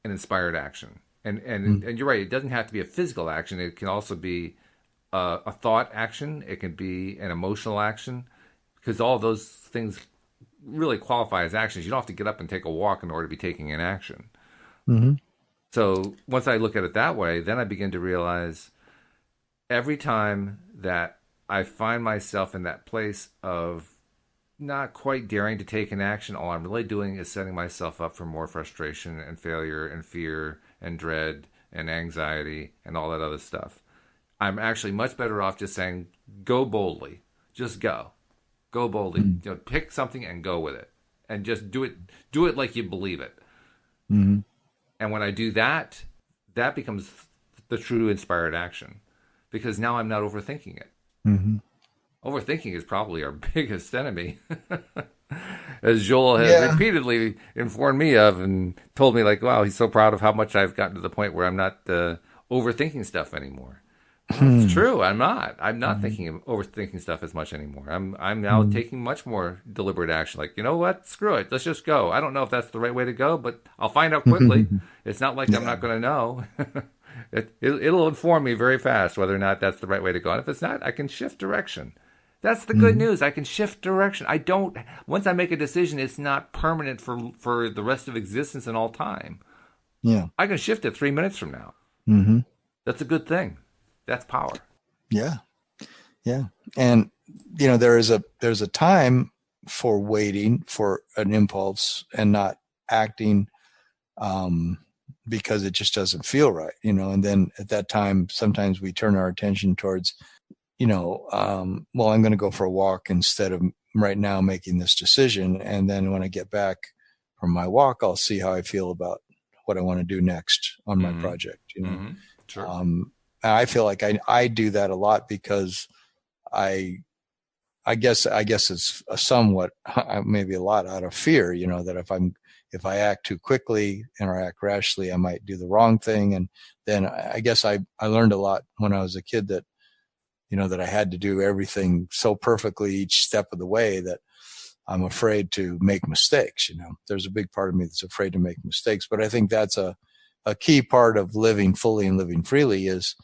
S1: an inspired action. And you're right, it doesn't have to be a physical action. It can also be a thought action. It can be an emotional action, because all of those things really qualify as actions. You don't have to get up and take a walk in order to be taking an action.
S2: Mm-hmm.
S1: So once I look at it that way, then I begin to realize every time that I find myself in that place of not quite daring to take an action, all I'm really doing is setting myself up for more frustration and failure and fear and dread and anxiety and all that other stuff. I'm actually much better off just saying, go boldly. Just go. Go boldly.
S2: Mm-hmm.
S1: Pick something and go with it. And just do it like you believe it.
S2: Mm-hmm.
S1: And when I do that, that becomes the true inspired action. Because now I'm not overthinking it.
S2: Mm-hmm.
S1: Overthinking is probably our biggest enemy. As Joel has repeatedly informed me of and told me, like, wow, he's so proud of how much I've gotten to the point where I'm not overthinking stuff anymore. Well, it's true. I'm not. I'm not overthinking stuff as much anymore. I'm now taking much more deliberate action. Like, you know what? Screw it. Let's just go. I don't know if that's the right way to go, but I'll find out quickly. It's not like I'm not going to know. It'll inform me very fast whether or not that's the right way to go. And if it's not, I can shift direction. That's the good news. I can shift direction. Once I make a decision, it's not permanent for the rest of existence and all time.
S2: Yeah.
S1: I can shift it 3 minutes from now.
S2: Mm-hmm.
S1: That's a good thing. That's power.
S2: Yeah. Yeah. And, there's a time for waiting for an impulse and not acting, because it just doesn't feel right, and then at that time, sometimes we turn our attention towards, well, I'm going to go for a walk instead of right now making this decision. And then when I get back from my walk, I'll see how I feel about what I want to do next on my project,
S1: Mm-hmm. Sure.
S2: I feel like I do that a lot because I guess it's somewhat, maybe a lot out of fear, that if I act too quickly or act rashly, I might do the wrong thing. And then I guess I learned a lot when I was a kid that, that I had to do everything so perfectly each step of the way that I'm afraid to make mistakes. There's a big part of me that's afraid to make mistakes, but I think that's a key part of living fully and living freely is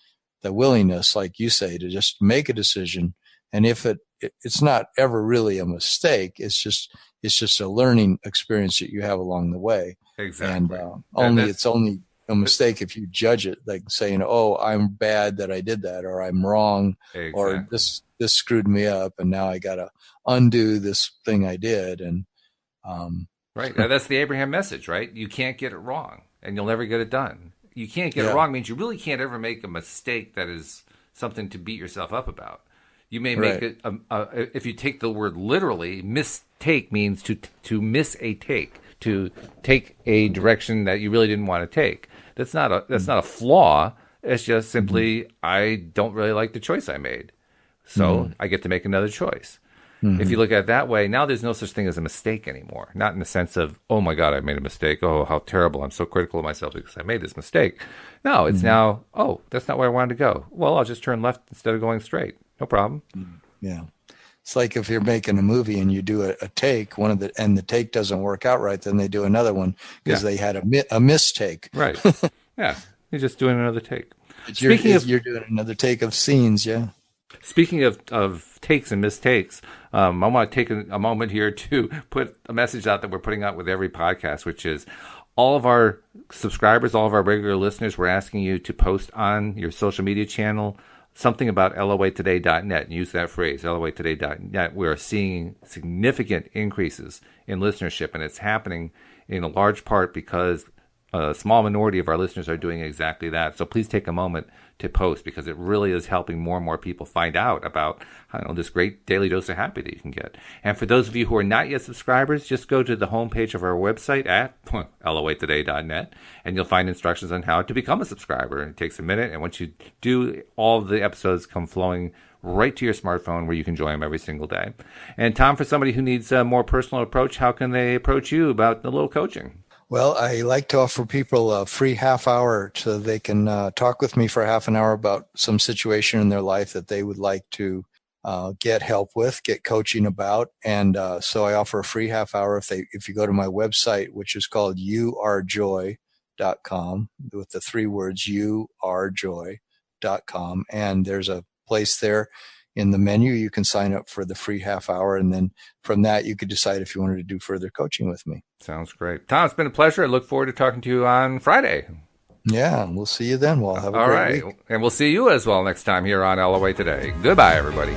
S2: the willingness, like you say, to just make a decision. And if it's not ever really a mistake, it's just a learning experience that you have along the way.
S1: Exactly.
S2: And it's only a mistake if you judge it, like saying, "Oh, I'm bad that I did that," or "I'm wrong," or this screwed me up, and now I got to undo this thing I did. And
S1: right, now, that's the Abraham message, right? You can't get it wrong, and you'll never get it done. You can't get it wrong means you really can't ever make a mistake that is something to beat yourself up about. You may make it. If you take the word literally, mistake means to miss a take, to take a direction that you really didn't want to take. That's not a flaw. It's just simply I don't really like the choice I made, so I get to make another choice. If you look at it that way, now there's no such thing as a mistake anymore. Not in the sense of, oh my God, I made a mistake. Oh, how terrible. I'm so critical of myself because I made this mistake. No, it's now, oh, that's not where I wanted to go. Well, I'll just turn left instead of going straight. No problem.
S2: Yeah. It's like if you're making a movie and you do a take, and the take doesn't work out right, then they do another one because they had a mistake.
S1: Right. Yeah. You're just doing another take.
S2: You're doing another take of scenes. Yeah.
S1: Speaking of takes and mistakes, I want to take a moment here to put a message out that we're putting out with every podcast, which is all of our subscribers, all of our regular listeners, we're asking you to post on your social media channel something about loatoday.net and use that phrase, loatoday.net. We are seeing significant increases in listenership, and it's happening in a large part because a small minority of our listeners are doing exactly that. So please take a moment to post because it really is helping more and more people find out about this great daily dose of happy that you can get. And for those of you who are not yet subscribers, just go to the homepage of our website at loatoday.net and you'll find instructions on how to become a subscriber. It takes a minute, and once you do, all of the episodes come flowing right to your smartphone where you can enjoy them every single day. And Tom, for somebody who needs a more personal approach, how can they approach you about a little coaching?
S2: Well, I like to offer people a free half hour so they can talk with me for half an hour about some situation in their life that they would like to get help with, get coaching about. And so I offer a free half hour if you go to my website, which is called youarejoy.com, with the three words youarejoy.com. And there's a place there in the menu. You can sign up for the free half hour, and then from that you could decide if you wanted to do further coaching with me.
S1: Sounds great. Tom, it's been a pleasure. I look forward to talking to you on Friday.
S2: Yeah, we'll see you then. We'll have a great week.
S1: And we'll see you as well next time here on LOA Today. Goodbye, everybody.